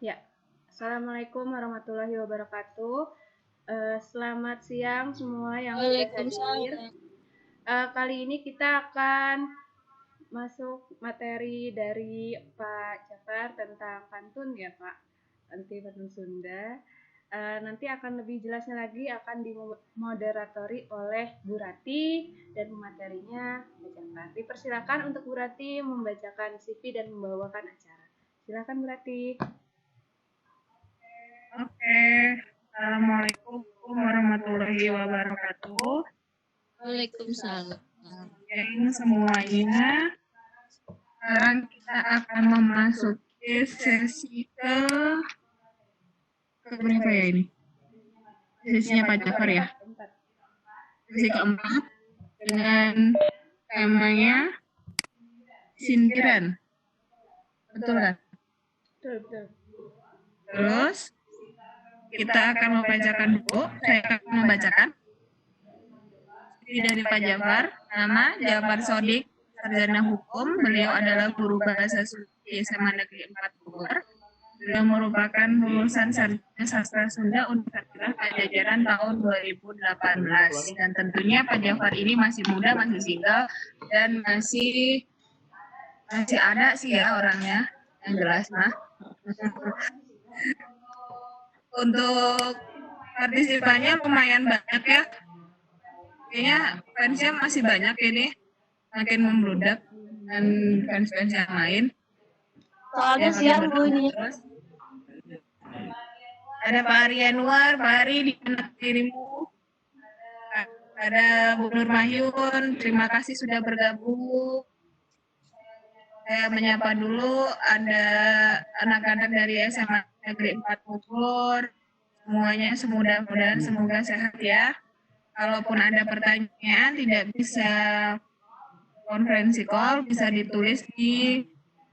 Ya, Assalamualaikum warahmatullahi wabarakatuh. Selamat siang semua yang sudah hadir. Waalaikumsalam. Kali ini kita akan masuk materi dari Pak Jafar tentang pantun ya Pak, nanti pantun Sunda. Nanti akan lebih jelasnya lagi akan dimoderatori oleh Bu Rati dan materinya Pak Jafar. Dipersilakan untuk Bu Rati membacakan CV dan membawakan acara. Silakan Bu Rati. Oke, Assalamualaikum warahmatullahi wabarakatuh. Waalaikumsalam. Ini semuanya. Sekarang kita akan memasuki sesi ke berapa ya ini? Sesinya Pak Jafar ya. Sesi keempat dengan temanya sindiran. Betul kan? Betul. Terus kita akan membacakan dulu. Saya akan membacakan. Ini dari Pak Jafar. Nama Jafar Sodik, sarjana hukum. Beliau adalah guru bahasa Sunda di SMA Negeri 4 Bogor. Beliau merupakan lulusan sarjana sastra Sunda Universitas Pajajaran tahun 2018. Dan tentunya Pak Jafar ini masih muda, masih single, dan masih ada sih ya orangnya, yang jelas mah. Untuk partisipannya lumayan banyak ya. Kayaknya fansnya masih banyak ini, makin membludak dan fans-fans yang lain. Soalnya siang Bu ini. Terus ada Pak Ari Anwar, Pak Ari di mana dirimu? Ada Bu Nur Mahyun, terima kasih sudah bergabung. Saya menyapa dulu, ada anak-anak dari SMA Negeri 4 Bogor. Semuanya mudah-mudahan semoga sehat ya. Kalaupun ada pertanyaan tidak bisa konferensi call, bisa ditulis di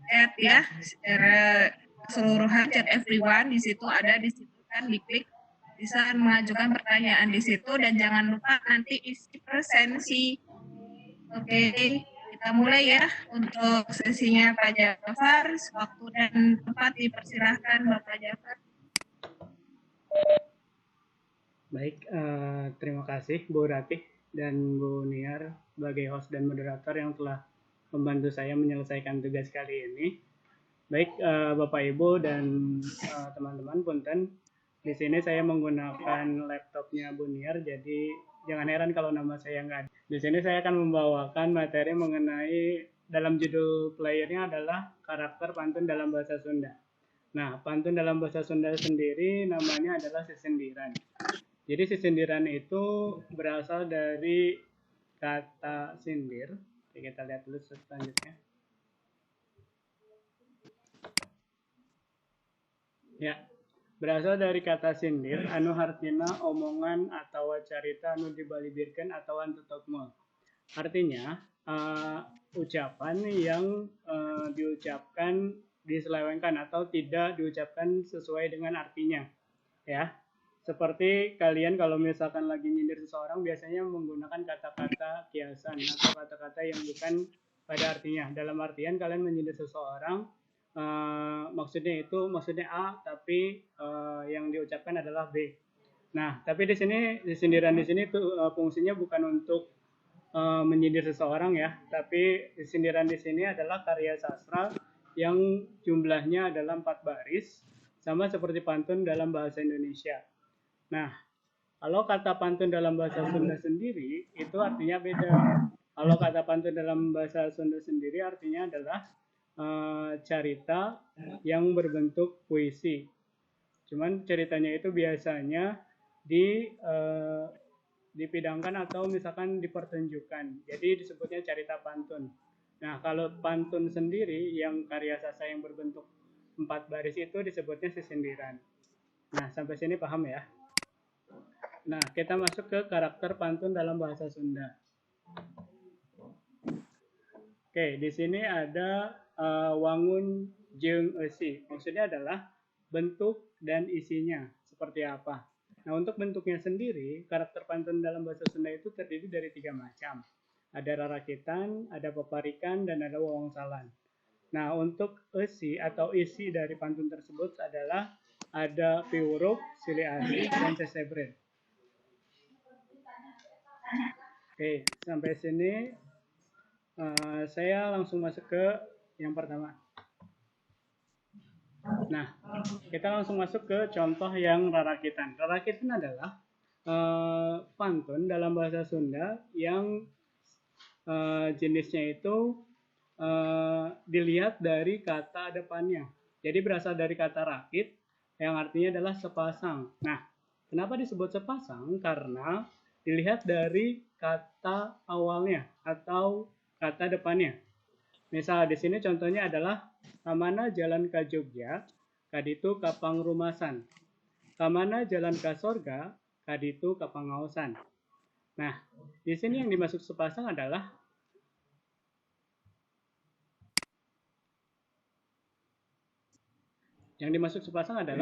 chat ya, secara keseluruhan chat everyone. Di situ ada, di situ kan diklik, bisa mengajukan pertanyaan di situ, dan jangan lupa nanti isi presensi. Oke, kita mulai ya untuk sesinya Pak Jafar. Waktu dan tempat dipersilahkan Bapak Jafar. Baik, terima kasih Bu Ratih dan Bu Niar sebagai host dan moderator yang telah membantu saya menyelesaikan tugas kali ini. Baik, Bapak Ibu dan teman-teman, punten. Di sini saya menggunakan laptopnya Bu Niar, jadi jangan heran kalau nama saya nggak ada. Di sini saya akan membawakan materi mengenai, dalam judul playernya adalah karakter pantun dalam bahasa Sunda. Nah, pantun dalam bahasa Sunda sendiri namanya adalah sesindiran. Jadi sesindiran itu berasal dari kata sindir. Oke, kita lihat dulu selanjutnya. Ya, berasal dari kata sindir, anu hartina omongan atau carita anu dibalibirkan atau antutokmol. Artinya, ucapan yang diucapkan diselewengkan atau tidak diucapkan sesuai dengan artinya. Ya, seperti kalian kalau misalkan lagi nyindir seseorang biasanya menggunakan kata-kata kiasan atau kata-kata yang bukan pada artinya. Dalam artian kalian menyindir seseorang, maksudnya A tapi yang diucapkan adalah B. Nah, tapi di sini sindiran di sini tuh fungsinya bukan untuk menyindir seseorang ya, tapi sindiran di sini adalah karya sastra yang jumlahnya adalah 4 baris, sama seperti pantun dalam bahasa Indonesia. Nah, kalau kata pantun dalam bahasa Sunda sendiri, itu artinya beda. Kalau kata pantun dalam bahasa Sunda sendiri artinya adalah cerita yang berbentuk puisi. Cuman ceritanya itu biasanya dipidangkan atau misalkan dipertunjukkan. Jadi disebutnya cerita pantun. Nah, kalau pantun sendiri yang karya sastra yang berbentuk 4 baris itu disebutnya sesindiran. Nah, sampai sini paham ya? Nah, kita masuk ke karakter pantun dalam bahasa Sunda. Oke, di sini ada wangun jeung eusi. Maksudnya adalah bentuk dan isinya seperti apa. Nah, untuk bentuknya sendiri, karakter pantun dalam bahasa Sunda itu terdiri dari 3 macam. Ada rarakitan, ada paparikan, dan ada wawangsalan. Nah, untuk isi atau isi dari pantun tersebut adalah ada piwurup, silih asih, dan sesebret. Oke, sampai sini saya langsung masuk ke yang pertama. Nah, kita langsung masuk ke contoh yang rarakitan. Rarakitan adalah pantun dalam bahasa Sunda yang jenisnya itu dilihat dari kata depannya. Jadi berasal dari kata rakit yang artinya adalah sepasang. Nah, kenapa disebut sepasang? Karena dilihat dari kata awalnya atau kata depannya. Misal di sini contohnya adalah kamana jalan ka Jogja, kaditu kapang rumasan. Kamana jalan ka sorga, kaditu kapang ngaosan. Nah, di sini yang dimaksud sepasang adalah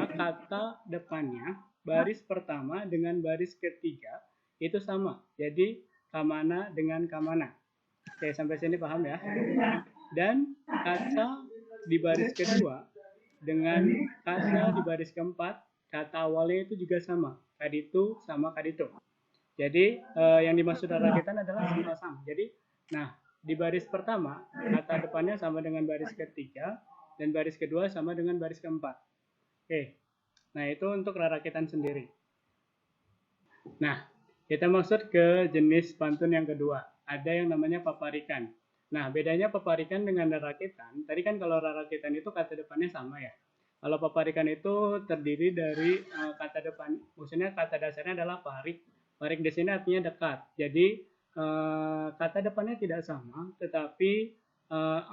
kata depannya baris pertama dengan baris ketiga itu sama. Jadi kamana dengan kamana. Oke, sampai sini paham ya? Dan kata di baris kedua dengan kata di baris keempat, kata awalnya itu juga sama. Kaditu sama kaditu. Jadi yang dimaksud rarakitan adalah sepasang. Jadi, nah di baris pertama kata depannya sama dengan baris ketiga dan baris kedua sama dengan baris keempat. Oke, nah itu untuk rarakitan sendiri. Nah, kita maksud ke jenis pantun yang kedua. Ada yang namanya paparikan. Nah, bedanya paparikan dengan rarakitan. Tadi kan kalau rarakitan itu kata depannya sama ya. Kalau paparikan itu terdiri dari kata depan, maksudnya kata dasarnya adalah parik. Parik di sini artinya dekat. Jadi kata depannya tidak sama, tetapi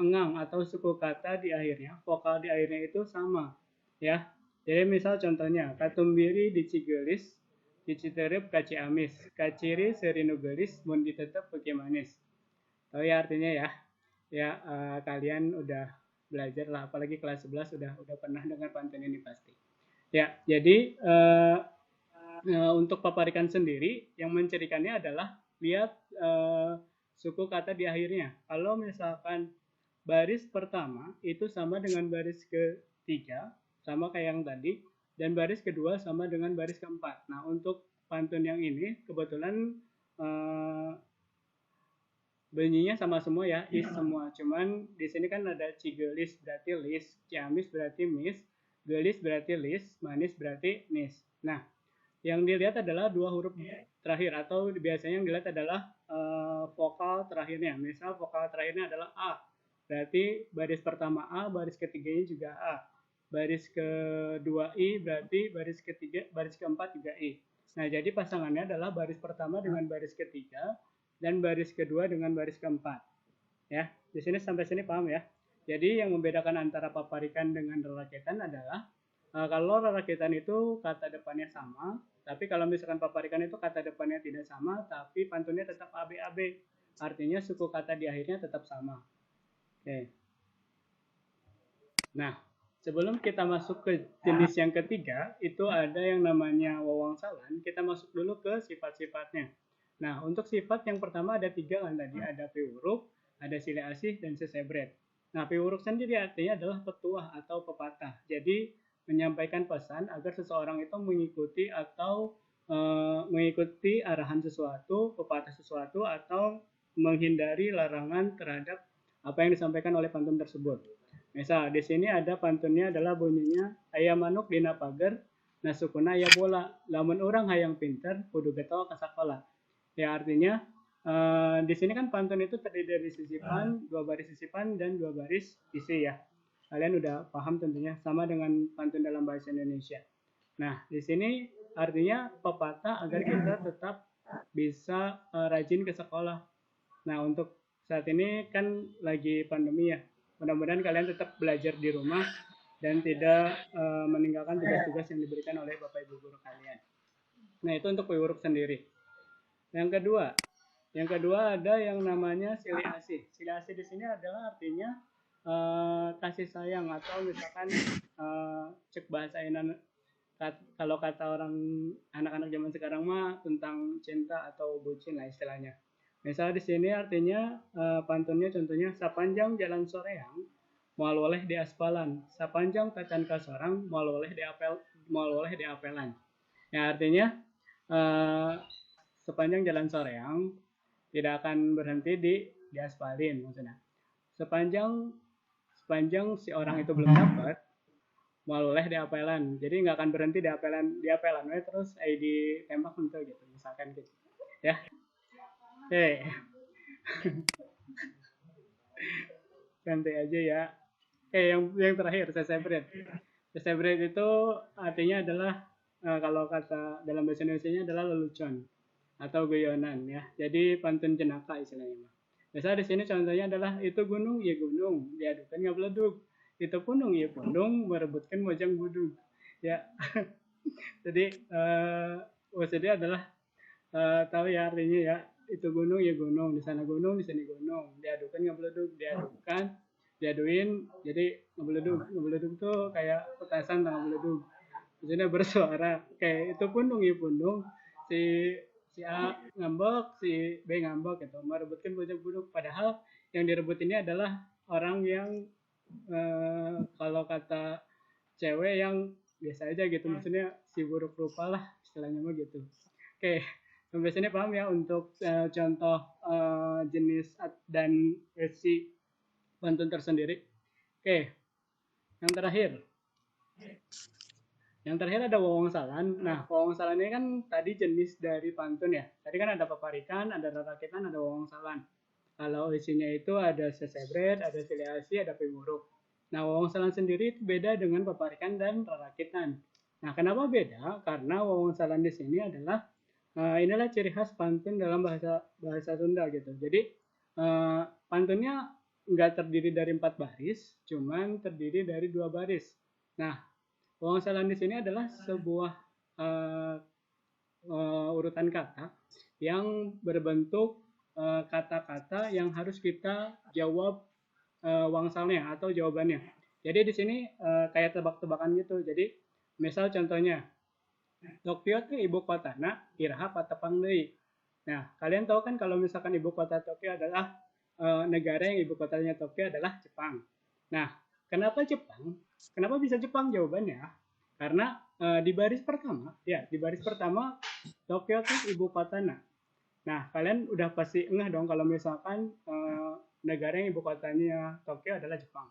engang atau suku kata di akhirnya, vokal di akhirnya itu sama, ya. Jadi misal contohnya, katumbiri di Cigelis, di Citerep kaci amis, kaciri serinu gelis, mun ditetep pakai manis. Tahu ya artinya ya? Ya kalian udah belajar lah, apalagi kelas 11 udah pernah dengar pantun ini pasti. Ya, jadi untuk paparikan sendiri yang mencirikannya adalah lihat suku kata di akhirnya. Kalau misalkan baris pertama itu sama dengan baris ketiga, sama kayak yang tadi, dan baris kedua sama dengan baris keempat. Nah, untuk pantun yang ini kebetulan bunyinya sama semua ya, is semua. Cuman di sini kan ada cigelis berarti lis, ciamis berarti mis, gelis berarti lis, manis berarti nis. Nah, yang dilihat adalah dua huruf terakhir atau biasanya yang dilihat adalah vokal terakhirnya. Misal vokal terakhirnya adalah A, berarti baris pertama A, baris ketiganya juga A. Baris kedua I berarti baris ketiga, baris keempat juga I. Nah, jadi pasangannya adalah baris pertama dengan baris ketiga dan baris kedua dengan baris keempat. Ya, di sini sampai sini paham ya. Jadi yang membedakan antara paparikan dengan rarakitan adalah kalau rarakitan itu kata depannya sama, tapi kalau misalkan paparikan itu kata depannya tidak sama, tapi pantunnya tetap AB-AB. Artinya suku kata di akhirnya tetap sama. Oke. Nah, sebelum kita masuk ke jenis yang ketiga, itu ada yang namanya wawangsalan. Kita masuk dulu ke sifat-sifatnya. Nah, untuk sifat yang pertama ada 3 kan tadi. Ada piwurup, ada silih asih, dan sesebret. Nah, piwurup sendiri artinya adalah petuah atau pepatah. Jadi, menyampaikan pesan agar seseorang itu mengikuti atau mengikuti arahan sesuatu, pepatah sesuatu, atau menghindari larangan terhadap apa yang disampaikan oleh pantun tersebut. Misal di sini ada pantunnya adalah bunyinya aya manuk dina pager, nasukuna aya bola, lamun orang hayang pinter kudu getoa ka sakola. Ya artinya di sini kan pantun itu terdiri dari sisipan, 2 baris sisipan dan 2 baris isi ya. Kalian udah paham tentunya, sama dengan pantun dalam bahasa Indonesia. Nah, di sini artinya pepatah agar kita tetap bisa rajin ke sekolah. Nah, untuk saat ini kan lagi pandemi ya. Mudah-mudahan kalian tetap belajar di rumah dan tidak meninggalkan tugas-tugas yang diberikan oleh Bapak Ibu guru kalian. Nah, itu untuk piwurup sendiri. Yang kedua ada yang namanya silih asih. Silih asih di sini adalah artinya kasih sayang atau misalkan cek bahasa Inan, kalau kata orang anak-anak zaman sekarang mah tentang cinta atau bucin lah istilahnya. Misal di sini artinya pantunnya contohnya sepanjang jalan soreang moal oleh di aspalan. Sapanjang tacan kasorang moal oleh di apelan. Ya artinya sepanjang jalan soreang tidak akan berhenti di aspalin maksudnya. Sepanjang si orang itu belum dapat moal oleh di apelan. Jadi nggak akan berhenti di apelan terus ditembak untuk gitu misalkan gitu. Ya. Oke. Santai aja ya. Yang terakhir sesebret. Sesebret itu artinya adalah kalau kata dalam bahasa Indonesia adalah lelucon atau guyonan ya. Jadi pantun jenaka istilahnya. Biasa di sini contohnya adalah itu gunung ya gunung, diadukan nggak beledug. Itu punung ya punung, merebutkan mojang budug. Ya. Jadi maksudnya adalah tahu ya artinya ya itu gunung ya gunung, di sana gunung, di sini gunung, diadukan nggak beledug, diaduin jadi ngebeledug tuh kayak petasan tangan beledug, maksudnya bersuara kayak itu pundung ya pundung, si A ngambek, si B ngambek gitu, merebutkan bojong budug, padahal yang direbut ini adalah orang yang kalau kata cewek yang biasa aja gitu, maksudnya si buruk rupa lah istilahnya mah gitu. Oke, sampai sini paham ya untuk contoh jenis dan versi pantun tersendiri. Oke, yang terakhir. Yang terakhir ada wawangsalan. Nah, wawangsalan ini kan tadi jenis dari pantun ya. Tadi kan ada paparikan, ada rarakitan, ada wawangsalan. Kalau isinya itu ada sesebret, ada siliasi, ada pimuruk. Nah, wawangsalan sendiri itu beda dengan paparikan dan rarakitan. Nah, kenapa beda? Karena wawangsalan di sini adalah inilah ciri khas pantun dalam bahasa Sunda gitu. Jadi pantunnya nggak terdiri dari 4 baris, cuman terdiri dari 2 baris. Nah, wawangsalan di sini adalah sebuah urutan kata yang berbentuk kata-kata yang harus kita jawab wangsalnya atau jawabannya. Jadi di sini kayak tebak-tebakan gitu. Jadi misal contohnya Tokyo itu ibu kotana iraha patepang deui. Nah, kalian tahu kan kalau misalkan ibu kota Tokyo adalah negara yang ibu kotanya Tokyo adalah Jepang. Nah, kenapa Jepang? Kenapa bisa Jepang jawabannya? Karena di baris pertama Tokyo itu ibu kotana. Nah, kalian udah pasti ngeh dong kalau misalkan negara yang ibu kotanya Tokyo adalah Jepang.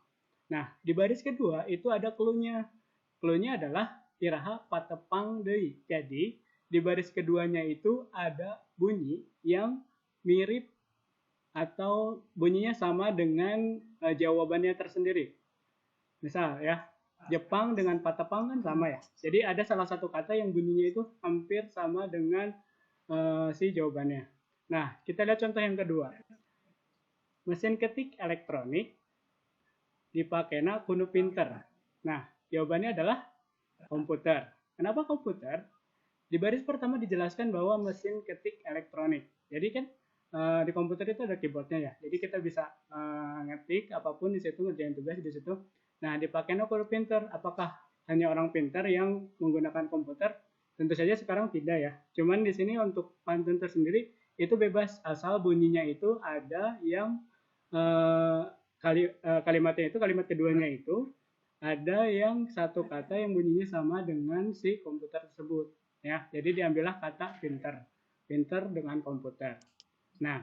Nah, di baris kedua itu ada clue-nya. Clue-nya adalah iraha patepang deui. Jadi, di baris keduanya itu ada bunyi yang mirip atau bunyinya sama dengan jawabannya tersendiri. Misal ya, Jepang dengan patepang kan sama ya. Jadi ada salah satu kata yang bunyinya itu hampir sama dengan si jawabannya. Nah, kita lihat contoh yang kedua. Mesin ketik elektronik dipakainya kudu pinter. Nah, jawabannya adalah komputer. Kenapa komputer? Di baris pertama dijelaskan bahwa mesin ketik elektronik. Jadi kan di komputer itu ada keyboardnya ya. Jadi kita bisa ngetik apapun di situ, ngerjain tugas di situ. Nah, dipakainya kudu pinter. Apakah hanya orang pinter yang menggunakan komputer? Tentu saja sekarang tidak ya. Cuman di sini untuk pantun tersendiri itu bebas asal bunyinya itu ada yang kalimatnya itu kalimat keduanya itu ada yang satu kata yang bunyinya sama dengan si komputer tersebut ya. Jadi diambillah kata pinter. Pinter dengan komputer. Nah,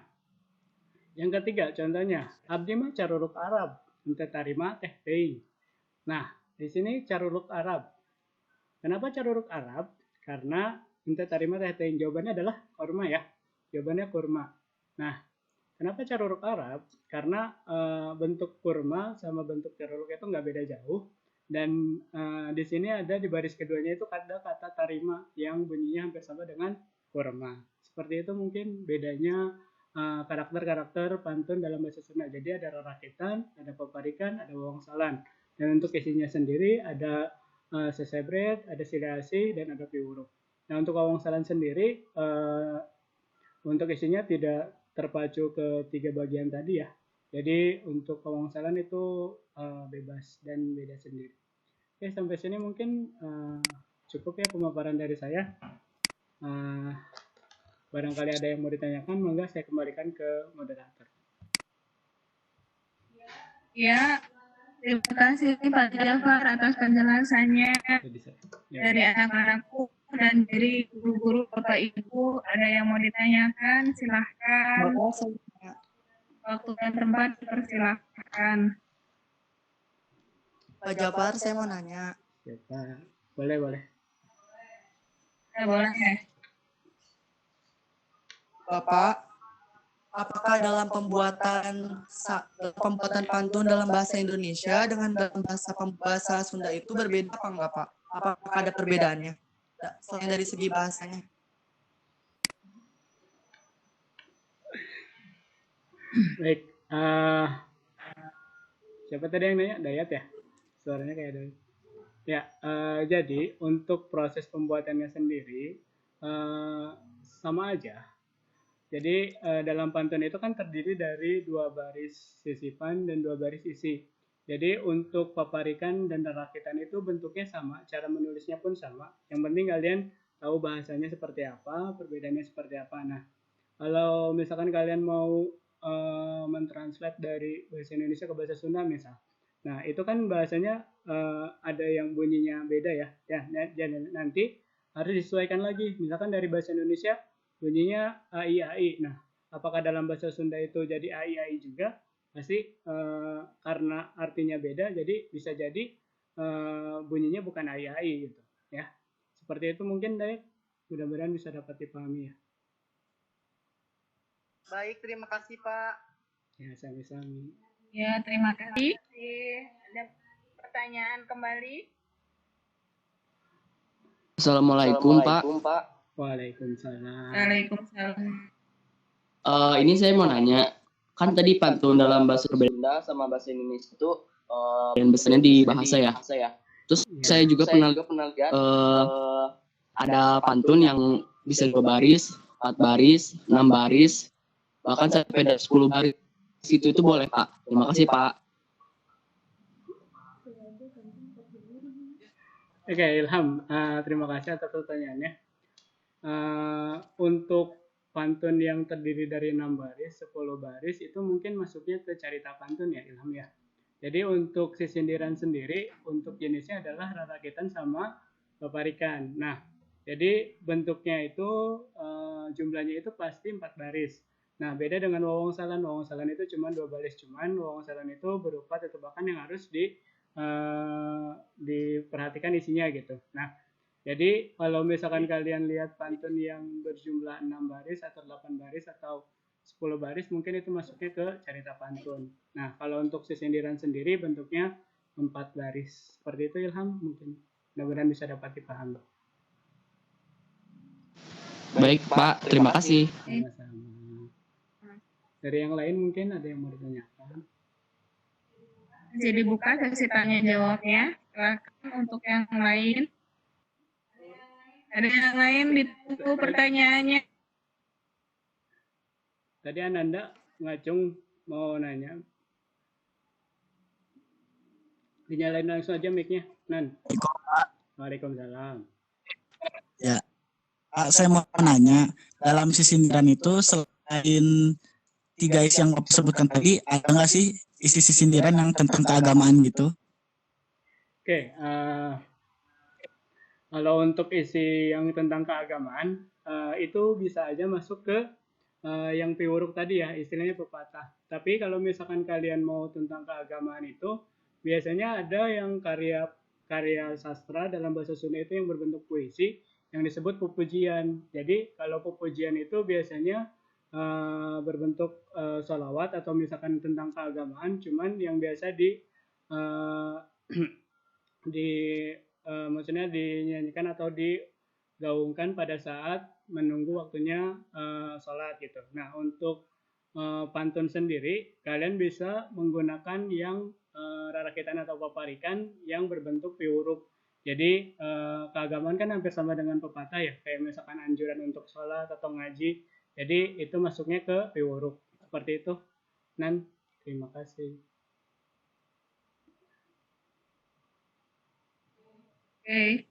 yang ketiga contohnya abdi mah caruruk Arab, ente tarima teh teuing. Nah, di sini caruruk Arab. Kenapa caruruk Arab? Karena ente tarima teh teuing, jawabannya adalah kurma ya. Jawabannya kurma. Nah, kenapa caruruk Arab? Karena bentuk kurma sama bentuk caruruk itu nggak beda jauh. Dan di sini ada di baris keduanya itu ada kata tarima yang bunyinya hampir sama dengan kurma. Seperti itu mungkin bedanya karakter-karakter pantun dalam bahasa Sunda. Jadi ada rarakitan, ada paparikan, ada wawangsalan. Dan untuk isinya sendiri ada sesebret, ada siliasi, dan ada piwuruk. Nah, untuk wawangsalan sendiri untuk isinya tidak terpacu ke 3 bagian tadi ya. Jadi untuk wawangsalan itu bebas dan beda sendiri. Oke, sampai sini mungkin cukup ya pemaparan dari saya. Barangkali ada yang mau ditanyakan, monggo saya kembalikan ke moderator. Ya, Terima kasih Pak Jafar atas penjelasannya Jadi ya, dari anak-anakku dan dari guru-guru Bapak Ibu. Ada yang mau ditanyakan? Silahkan. Waktu dan tempat dipersilahkan. Pak Jafar, saya mau nanya. siapa? Boleh. Ya, boleh. Bapak, apakah dalam pembuatan pantun dalam bahasa Indonesia dengan dalam bahasa Sunda itu berbeda apa enggak, Pak? Apakah ada perbedaannya? Selain dari segi bahasanya. Baik. Siapa tadi yang nanya? Dayat ya? Suaranya kayak Dayat. Ya, jadi untuk proses pembuatannya sendiri sama aja. Jadi dalam pantun itu kan terdiri dari 2 baris sisipan dan 2 baris isi. Jadi untuk paparikan dan rakitan itu bentuknya sama, cara menulisnya pun sama. Yang penting kalian tahu bahasanya seperti apa, perbedaannya seperti apa. Nah, kalau misalkan kalian mau mentranslate dari bahasa Indonesia ke bahasa Sunda misal. Nah, itu kan bahasanya ada yang bunyinya beda ya. Jadi nanti harus disesuaikan lagi. Misalkan dari bahasa Indonesia bunyinya AI. Nah, apakah dalam bahasa Sunda itu jadi AI juga? Pasti karena artinya beda, jadi bisa jadi bunyinya bukan AI gitu ya. Seperti itu mungkin Dayat. Mudah-mudahan bisa dapat dipahami ya. Baik, terima kasih Pak. Ya, sami-sami. Ya, terima kasih. Ada pertanyaan kembali? Assalamualaikum, Pak. Waalaikumsalam. Waalaikumsalam. Ini saya mau nanya, kan tadi pantun dalam bahasa berbeda sama bahasa Indonesia itu dan besarnya di bahasa ya. Terus saya juga pernah lihat ada pantun yang bisa 2 baris, 4 baris, 6 baris, bahkan sampai ada 10 baris. Itu boleh, Pak. Terima kasih, Pak. Oke, Ilham, terima kasih atas pertanyaannya. Untuk pantun yang terdiri dari 6 baris, 10 baris, itu mungkin masuknya ke carita pantun ya, Ilham ya. Jadi untuk sisindiran sendiri, untuk jenisnya adalah rarakitan sama paparikan. Nah, jadi bentuknya itu, jumlahnya itu pasti 4 baris. Nah, beda dengan wawongsalan. Wawongsalan itu cuma 2 baris. Cuman wawongsalan itu berupa tetebakan yang harus diperhatikan isinya gitu. Nah, jadi kalau misalkan kalian lihat pantun yang berjumlah 6 baris atau 8 baris atau 10 baris, mungkin itu masuknya ke carita pantun. Nah, kalau untuk sisindiran sendiri bentuknya 4 baris. Seperti itu Ilham, mungkin mudah-mudahan bisa dapat dipahami. Baik, Pak. Terima kasih. Sama-sama. Dari yang lain mungkin ada yang mau ditanyakan? Jadi buka sesi tanya jawabnya. Silakan untuk yang lain. Ada yang lain ditunggu pertanyaannya. Tadi Ananda ngacung mau nanya. Dinyalain langsung aja mic-nya, Nan. Waalaikumsalam. Ya, saya mau nanya, dalam sisindiran itu selain 3 isi yang Bapak sebutkan tadi, ada nggak sih isi sisindiran yang tentang keagamaan gitu? Oke, kalau untuk isi yang tentang keagamaan, itu bisa aja masuk ke yang piwuruk tadi ya, istilahnya pepatah. Tapi kalau misalkan kalian mau tentang keagamaan itu, biasanya ada yang karya sastra dalam bahasa Sunda itu yang berbentuk puisi, yang disebut pupujian. Jadi kalau pupujian itu biasanya berbentuk sholawat atau misalkan tentang keagamaan, cuman yang biasa maksudnya dinyanyikan atau digaungkan pada saat menunggu waktunya sholat gitu. Nah, untuk pantun sendiri kalian bisa menggunakan yang rarakitan atau paparikan yang berbentuk piwuruk. Jadi keagamaan kan hampir sama dengan pepatah ya, kayak misalkan anjuran untuk sholat atau ngaji. Jadi itu masuknya ke piwuruk. Seperti itu. Nan, terima kasih. Oke.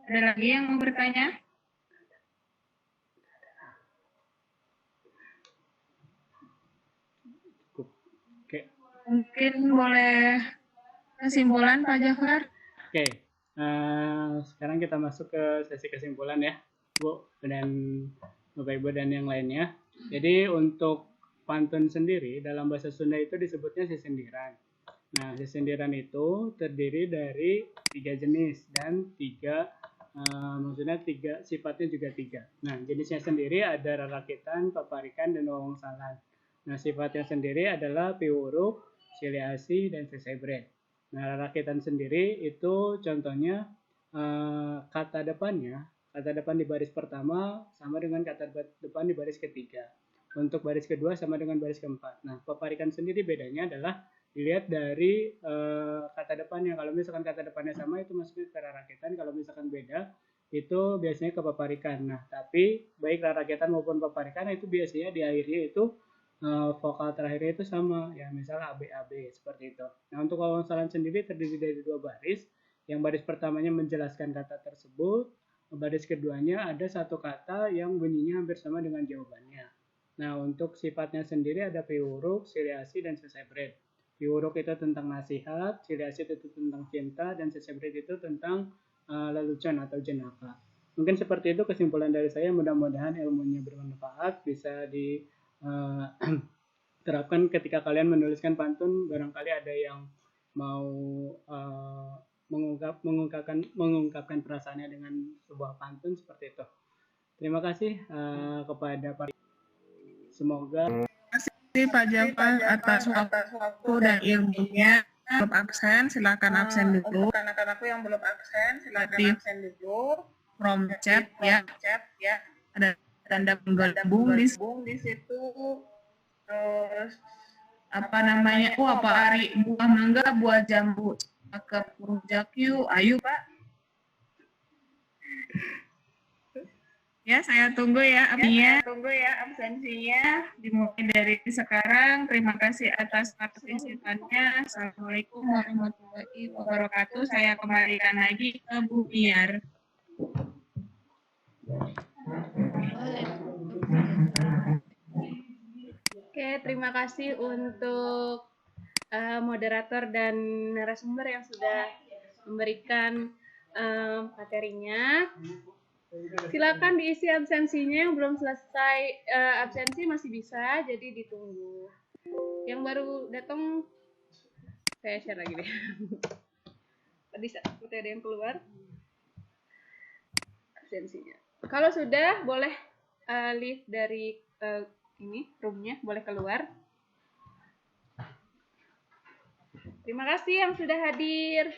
Ada lagi yang mau bertanya? Cukup Mungkin boleh kesimpulan Pak Jafar. Oke, sekarang kita masuk ke sesi kesimpulan ya, Bu dan Bapak Ibu dan yang lainnya. Jadi untuk pantun sendiri dalam bahasa Sunda itu disebutnya sisindiran. Nah, sisindiran itu terdiri dari 3 jenis dan maksudnya sifatnya juga 3. Nah, jenisnya sendiri ada rarakitan, paparikan, dan wawangsalan. Nah, sifatnya sendiri adalah piwuruh, siliasi, dan sesebret. Nah, rarakitan sendiri itu contohnya kata depan di baris pertama sama dengan kata depan di baris ketiga. Untuk baris kedua sama dengan baris keempat. Nah, paparikan sendiri bedanya adalah dilihat dari kata depannya. Kalau misalkan kata depannya sama itu masuknya ke rarakitan, kalau misalkan beda itu biasanya ke paparikan. Nah, tapi baik rarakitan maupun paparikan itu biasanya di akhirnya itu vokal terakhirnya itu sama, ya misalnya AB seperti itu. Nah, untuk wawangsalan sendiri terdiri dari 2 baris. Yang baris pertamanya menjelaskan kata tersebut, baris keduanya ada satu kata yang bunyinya hampir sama dengan jawabannya. Nah, untuk sifatnya sendiri ada piwuruh, siliasi, dan sesebret. Piwuruh itu tentang nasihat, siliasi itu tentang cinta, dan sesebret itu tentang lelucon atau jenaka. Mungkin seperti itu kesimpulan dari saya. Mudah-mudahan ilmunya bermanfaat, bisa diterapkan ketika kalian menuliskan pantun. Barangkali ada yang mau mengungkapkan perasaannya dengan sebuah pantun seperti itu. Terima kasih kepada Pak. Semoga Terima kasih Pak Jafar atas waktu dan ilmunya. Belum absen, silakan absen dulu. Untuk anak-anakku yang belum absen, silakan Di absen dulu. from chat ya. Ada tanda menggabung di situ. terus apa namanya? Oh, apa Ari buah mangga, buah jambu, cakep rujak yuk. Ayo Pak. Ya, saya tunggu ya absensinya. Dimulai dari sekarang. Terima kasih atas partisipannya. Assalamualaikum warahmatullahi wabarakatuh. Saya kembalikan lagi ke Bu Niar. Oke, terima kasih untuk moderator dan narasumber yang sudah memberikan materinya. Silakan diisi absensinya, yang belum selesai absensi masih bisa, jadi ditunggu. Yang baru datang saya share lagi deh. Tadi seperti ada yang keluar absensinya. Kalau sudah boleh leave dari ini roomnya, boleh keluar. Terima kasih yang sudah hadir.